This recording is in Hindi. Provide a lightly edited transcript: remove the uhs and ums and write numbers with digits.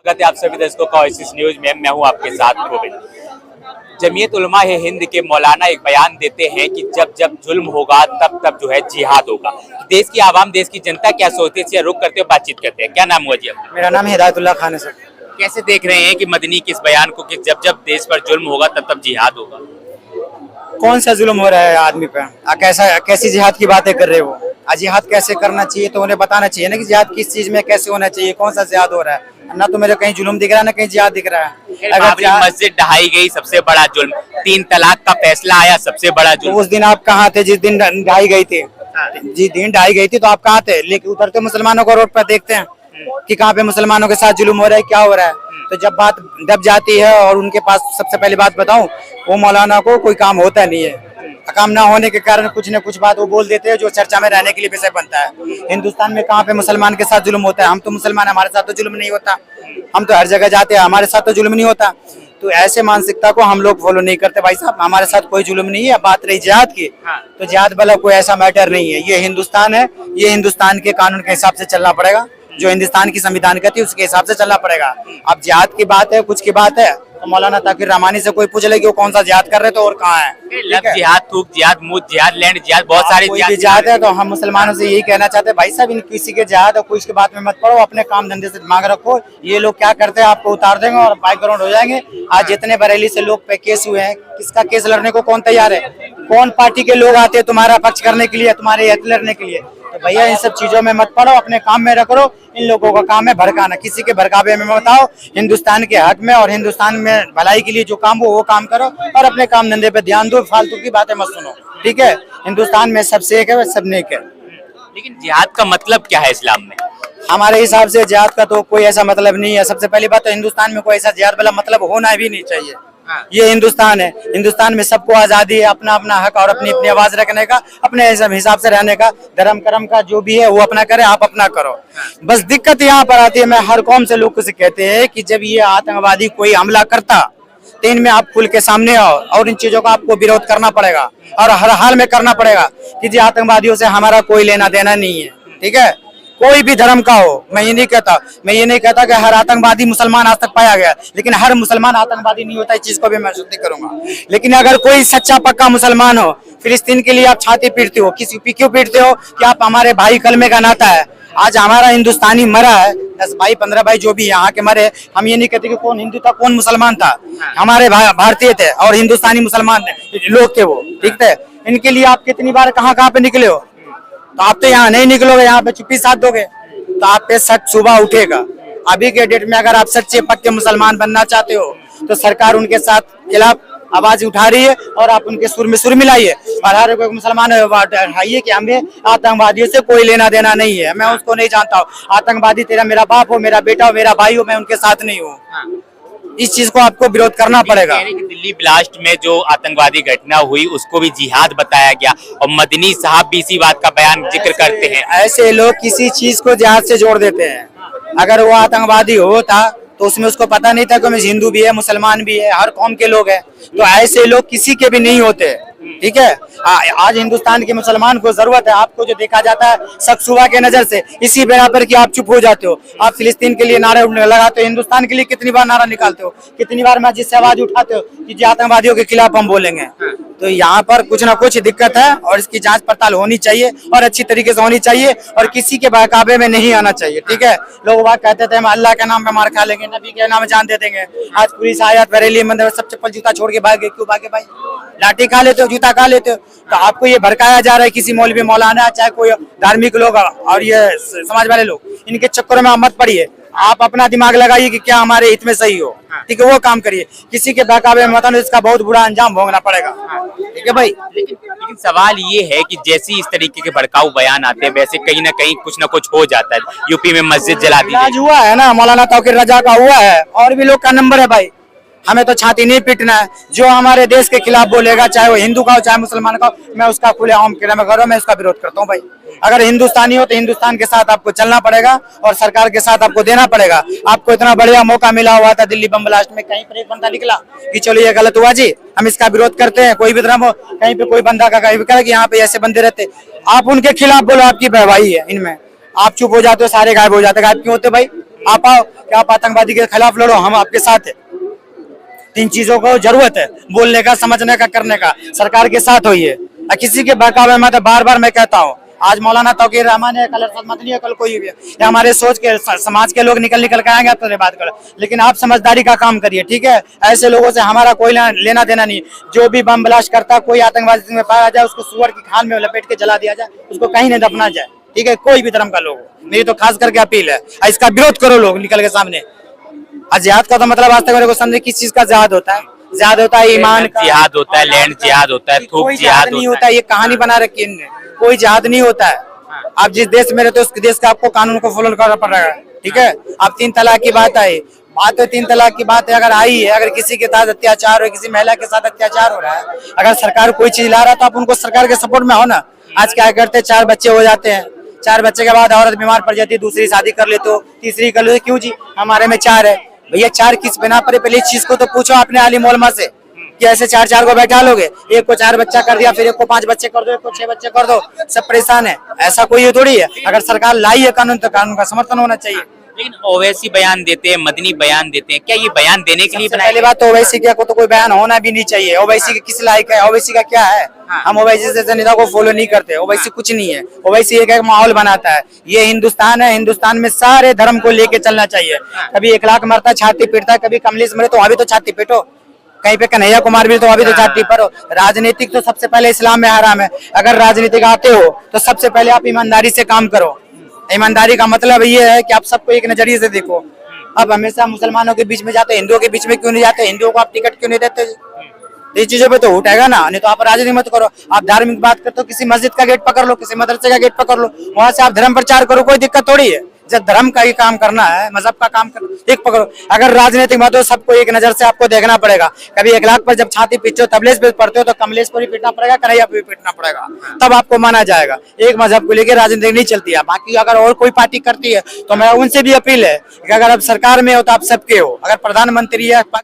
स्वागत है आप सभी दर्शकों का ओएसिस न्यूज में। मैं हूं आपके साथ गोविंद। जमीयत उलमा ए हिंद के मौलाना एक बयान देते हैं कि जब जब जुल्म होगा तब तब जो है जिहाद होगा। देश की आवाम, देश की जनता क्या सोचती है, इससे रुख करते हो बातचीत करते हैं। क्या नाम हुआ जी आपका? मेरा नाम हिदायतुल्लाह खान है सर। कैसे देख रहे हैं कि मदनी के इस बयान को कि जब जब देश पर जुल्म होगा तब तब जिहाद होगा? कौन सा जुल्म हो रहा है आदमी पे? कैसी जिहाद की बातें कर रहे हो? जिहाद कैसे करना चाहिए तो उन्हें बताना चाहिए ना कि जिहाद किस चीज में कैसे होना चाहिए, कौन सा जिहाद हो रहा है। ना तो मेरे कहीं जुल्म दिख रहा है, ना कहीं जिहाद दिख रहा है। बाबरी मस्जिद ढहाई गई, सबसे बड़ा जुल्म। 3 तलाक का फैसला आया, सबसे बड़ा जुल्म। तो उस दिन आप कहाँ थे जिस दिन ढाई गई थी? जिस दिन ढाई गई थी तो आप कहाँ थे? लेकिन उतरते मुसलमानों को रोड पर देखते हैं कि कहाँ पे मुसलमानों के साथ जुल्म हो रहा है, क्या हो रहा है। तो जब बात दब जाती है और उनके पास, सबसे पहली बात बताऊं, वो मौलाना को कोई काम होता नहीं है। काम ना होने के कारण कुछ न कुछ बात वो बोल देते हैं जो चर्चा में रहने के लिए विषय बनता है। हिंदुस्तान में कहाँ पे मुसलमान के साथ जुल्म होता है? हम तो मुसलमान, हमारे साथ तो जुल्म नहीं होता। हम तो हर जगह जाते हैं, हमारे साथ तो जुल्म नहीं होता। तो ऐसे मानसिकता को हम लोग फॉलो नहीं करते भाई साहब। हमारे साथ कोई जुल्म नहीं है। बात रही जिहाद की, तो जिहाद वाला कोई ऐसा मैटर नहीं है। ये हिंदुस्तान है, ये हिंदुस्तान के कानून के हिसाब से चलना पड़ेगा। जो हिंदुस्तान की संविधान कहती है उसके हिसाब से चलना पड़ेगा। अब जिहाद की बात है, कुछ की बात है, तो मौलाना ताकिर रहमानी से कोई पूछ ले कि वो कौन सा जिहाद कर रहे तो और कहाँ है। जिहाद, थूक जिहाद, मुद जिहाद, लैंड जिहाद, बहुत सारे जिहाद है। तो हम मुसलमानों से यही कहना चाहते हैं भाई साहब, इन किसी के जिहाद और कोई इसके बात में मत पड़ो, अपने काम धंधे से दिमाग रखो। ये लोग क्या करते हैं आपको उतार देंगे और बैकग्राउंड हो जाएंगे। आज जितने बरेली से लोग पे केस हुए हैं, किसका केस लड़ने को कौन तैयार है? कौन पार्टी के लोग आते हैं तुम्हारा पक्ष करने के लिए, तुम्हारे हित लड़ने के लिए? तो भैया इन सब चीजों में मत पड़ो, अपने काम में रखो। इन लोगों का काम है भड़काना, किसी के भड़कावे में मत आओ। हिंदुस्तान के हक में और हिंदुस्तान में भलाई के लिए जो काम हो वो काम करो और अपने काम धंधे पे ध्यान दो। फालतू की बातें मत सुनो, ठीक है? हिंदुस्तान में सबसे एक है, सब नेक है। लेकिन जिहाद का मतलब क्या है इस्लाम में? हमारे हिसाब से जिहाद का तो कोई ऐसा मतलब नहीं है। सबसे पहली बात तो हिंदुस्तान में कोई ऐसा जिहाद वाला मतलब होना भी नहीं चाहिए। ये हिंदुस्तान है, हिंदुस्तान में सबको आजादी है अपना अपना हक और अपनी अपनी आवाज रखने का, अपने हिसाब से रहने का। धर्म कर्म का जो भी है वो अपना करे, आप अपना करो। बस दिक्कत यहाँ पर आती है, मैं हर कौम से लोग से कहते हैं कि जब ये आतंकवादी कोई हमला करता तो इनमें आप खुल के सामने आओ और इन चीजों का आपको विरोध करना पड़ेगा और हर हाल में करना पड़ेगा कि जी आतंकवादियों से हमारा कोई लेना देना नहीं है, ठीक है? कोई भी धर्म का हो। मैं ये नहीं कहता कि हर आतंकवादी मुसलमान आज तक पाया गया, लेकिन हर मुसलमान आतंकवादी नहीं होता। इस चीज को भी मैं शुद्धि करूंगा। लेकिन अगर कोई सच्चा पक्का मुसलमान हो, फिलिस्तीन के लिए आप छाती पीटते हो, किसी क्यों पीटते हो? कि आप हमारे भाई, कलमे का नाता है। आज हमारा हिंदुस्तानी मरा है, 10 भाई 15 भाई जो भी यहाँ के मरे। हम ये नहीं कहते कि कौन हिंदू था कौन मुसलमान था, हमारे भारतीय थे और हिंदुस्तानी मुसलमान लोग थे वो, ठीक थे। इनके लिए आप कितनी बार कहाँ पे निकले हो? तो आप तो यहाँ नहीं निकलोगे, यहाँ पे चुप्पी साध दोगे तो आप पे शक सुबह उठेगा। अभी के डेट में अगर आप सच्चे पक्के मुसलमान बनना चाहते हो तो सरकार उनके साथ खिलाफ आवाज उठा रही है और आप उनके सुर में सुर मिलाइए और हर कोई मुसलमान है कि हमें आतंकवादियों से कोई लेना देना नहीं है। मैं उसको नहीं जानता हूँ। आतंकवादी तेरा मेरा बाप हो, मेरा बेटा हो, मेरा भाई हो, मैं उनके साथ नहीं हूँ। इस चीज को आपको विरोध करना पड़ेगा। दिल्ली ब्लास्ट में जो आतंकवादी घटना हुई उसको भी जिहाद बताया गया और मदनी साहब भी इसी बात का बयान जिक्र करते हैं। ऐसे लोग किसी चीज को जिहाद से जोड़ देते हैं। अगर वो आतंकवादी होता तो उसमें उसको पता नहीं था कि हिंदू भी है, मुसलमान भी है, हर कौम के लोग हैं। तो ऐसे लोग किसी के भी नहीं होते, ठीक है? आज हिंदुस्तान के मुसलमान को जरूरत है। आपको जो देखा जाता है शक सुबह के नजर से, इसी बराबर की आप चुप हो जाते हो। आप फिलिस्तीन के लिए नारे लगाते हो, हिंदुस्तान के लिए कितनी बार नारा निकालते हो, कितनी बार मैं जिससे आवाज उठाते हो कि आतंकवादियों के खिलाफ हम बोलेंगे। तो यहाँ पर कुछ ना कुछ दिक्कत है और इसकी जांच पड़ताल होनी चाहिए और अच्छी तरीके से होनी चाहिए और किसी के बहकावे में नहीं आना चाहिए, ठीक है? लोग बात कहते थे हम अल्लाह के नाम पे मार खा लेंगे, नबी के नाम जान दे देंगे। आज पुलिस आया बरेली मंदिर सब चप्पल जूता छोड़ के भागे। क्यों भागे भाई? लाठी खा लेते हो, जूता खा लेते हो। तो आपको ये भड़काया जा रहा है किसी मौलवी मौलाना चाहे कोई धार्मिक लोग और ये समाज वाले लोग, इनके चक्करों में आप मत पड़िए। आप अपना दिमाग लगाइए कि क्या हमारे हित में सही हो, ठीक है? वो काम करिए। किसी के बहकावे में मत आना, इसका बहुत बुरा अंजाम भोगना पड़ेगा, ठीक है भाई? लेकिन सवाल ये है कि जैसे इस तरीके के भड़काऊ बयान आते हैं वैसे कहीं ना कहीं कुछ ना कुछ हो जाता है। यूपी में मस्जिद जला दी आज हुआ है ना, मौलाना ताकिर रजा का हुआ है और भी लोग का नंबर है भाई। हमें तो छाती नहीं पीटना है। जो हमारे देश के खिलाफ बोलेगा, चाहे वो हिंदू का हो चाहे मुसलमान का हो, मैं उसका खुलेआम करो, मैं उसका विरोध करता हूँ भाई। अगर हिंदुस्तानी हो तो हिंदुस्तान के साथ आपको चलना पड़ेगा और सरकार के साथ आपको देना पड़ेगा। आपको इतना बढ़िया मौका मिला हुआ था दिल्ली बम ब्लास्ट में, कहीं पर एक बंदा निकला कि चलो ये गलत हुआ जी, हम इसका विरोध करते हैं। कोई भी धर्म हो, कहीं पे कोई बंदा का कहीं भी करे कि यहाँ पे ऐसे बंदे रहते, आप उनके खिलाफ बोलो, आपकी बहवाई है इनमें। आप चुप हो जाते हो, सारे गायब हो जाते। गायब क्यों होते भाई? आप आओ कि आप आतंकवादी के खिलाफ लड़ो, हम आपके साथ है। 3 चीजों को जरूरत है, बोलने का, समझने का, करने का। सरकार के साथ होइए, किसी के बहकावे में। तो बार बार मैं कहता हूँ, आज मौलाना तौकीर रहमान है, कल अरशद मदनी है, कल कोई भी है, या हमारे सोच के समाज के लोग निकल के आएंगे आप तो बात करो, लेकिन आप समझदारी का काम करिए, ठीक है। ऐसे लोगों से हमारा कोई लेना देना नहीं। जो भी बम ब्लास्ट करता, कोई आतंकवादी में पाया जाए, उसको सुअर की खाल में लपेट के जला दिया जाए, उसको कहीं नहीं दफना जाए, ठीक है। कोई भी धर्म का लोग, मेरी तो खास करके अपील है, इसका विरोध करो लोग निकल के सामने। जिहाद का तो मतलब आज तक मेरे को समझे किस चीज का जिहाद होता है? जिहाद होता है ईमान का, जिहाद होता है, लैंड जिहाद होता है, थूक जिहाद नहीं होता है। ये कहानी बना रखी है इनने, कोई जिहाद नहीं होता है। आप जिस देश में रहते हो उस देश का आपको कानून को फॉलो करना पड़ेगा, ठीक है। आप 3 तलाक की बात आई, बात तो 3 तलाक की बात है, अगर आई है, अगर किसी के साथ अत्याचार हो, किसी महिला के साथ अत्याचार हो रहा है, अगर सरकार कोई चीज ला रहा है तो आप उनको सरकार के सपोर्ट में हो ना। आज क्या करते हैं, 4 बच्चे हो जाते हैं, 4 बच्चे के बाद औरत बीमार पड़ जाती है, दूसरी शादी कर लेते हो, तीसरी कर लेते, क्यों जी? हमारे में 4 है भैया, 4 किस बिना पर? पहले इस चीज को तो पूछो अपने आलिम उलमा से कि ऐसे 4 को बैठा लोगे, एक को 4 बच्चा कर दिया, फिर एक को 5 बच्चे कर दो, एक को 6 बच्चे कर दो, सब परेशान है। ऐसा कोई ये थोड़ी है। अगर सरकार लाई है कानून तो कानून का समर्थन होना चाहिए। लेकिन ओवैसी बयान देते हैं, मदनी बयान देते हैं, क्या ये बयान देने के लिए बनाए? पहली बात तो ओवैसी का को तो कोई बयान होना भी नहीं चाहिए। ओवैसी के किस लायक है? ओवैसी का क्या है? हम ओवैसी जैसे नेता को फॉलो नहीं करते। ओवैसी कुछ नहीं है। ओवैसी एक माहौल बनाता है। ये हिंदुस्तान है, हिंदुस्तान में सारे धर्म को लेके चलना चाहिए। कभी 1 लाख मरता छाती पीटता है, कभी कमलेश मरे तो वहां भी तो छाती पीटो, कहीं पे कन्हैया कुमार भी तो अभी तो छाती पर हो। राजनीतिक तो सबसे पहले इस्लाम में हराम है। अगर राजनीतिक आते हो तो सबसे पहले आप ईमानदारी से काम करो। ईमानदारी का मतलब ये है कि आप सबको एक नजरिए से देखो। अब हमेशा मुसलमानों के बीच में जाते, हिंदुओं के बीच में क्यों नहीं जाते? हिंदुओं को आप टिकट क्यों नहीं देते? इस चीजों पे तो उठेगा ना, नहीं तो आप राजनीति मत करो। आप धार्मिक बात करते हो, किसी मस्जिद का गेट पकड़ लो, किसी मदरसे का गेट पकड़ लो, वहां से आप धर्म प्रचार करो, कोई दिक्कत थोड़ी है। जब धर्म का ही काम करना है, मजहब का काम करना, एक पकड़ो। अगर राजनीतिक बात हो, सबको एक नजर से आपको देखना पड़ेगा। कभी 1 लाख पर जब छाती पीटते हो, तबलेश पे पढ़ते हो, तो कमलेश पर भी पीटना पड़ेगा, कन्हैया पे भी पीटना पड़ेगा, तब आपको माना जाएगा। एक मजहब को लेकर राजनीति नहीं चलती है। बाकी अगर और कोई पार्टी करती है तो मैं उनसे भी अपील है कि अगर आप सरकार में हो तो आप सबके हो। अगर प्रधानमंत्री है